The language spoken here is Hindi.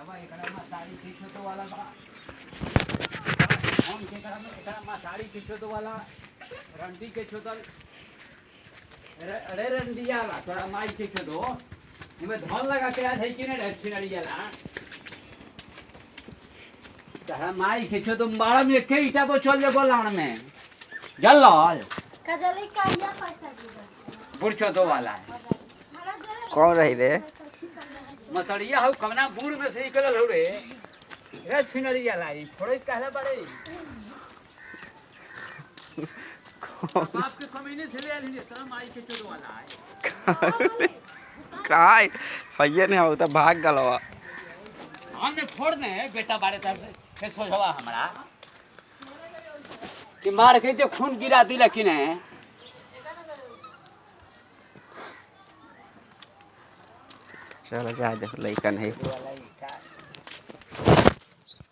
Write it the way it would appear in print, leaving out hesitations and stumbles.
तब एकरा में साड़ी खींचो तो वाला बा हम के एकरा में साड़ी खींचो तो वाला रंडी के छोतल अरे रंडिया ला तोरा माई के दो इमे धन लगा के आज है कि ने छिनड़िया ला तोरा माई के तो मारा में के ईटा पर चल जे बोलाण में जल्लाल कजली कहिया पैसा दीबो बुरछो तो वाला कौन रही रे मतड़िया हो कमना बूढ़ में से निकलल हो रे रे छिनड़िया लाई फोड़े कहले बड़े बाप के कमीने से ले आली तोरा माई के चोद वाला है काय हइये ने हो त भाग गलवा हमने फोड़ ने बेटा बारे तब से सोचवा हमरा कि मार के जो खून गिरा दिला कि ने चलो जा दे लइकन है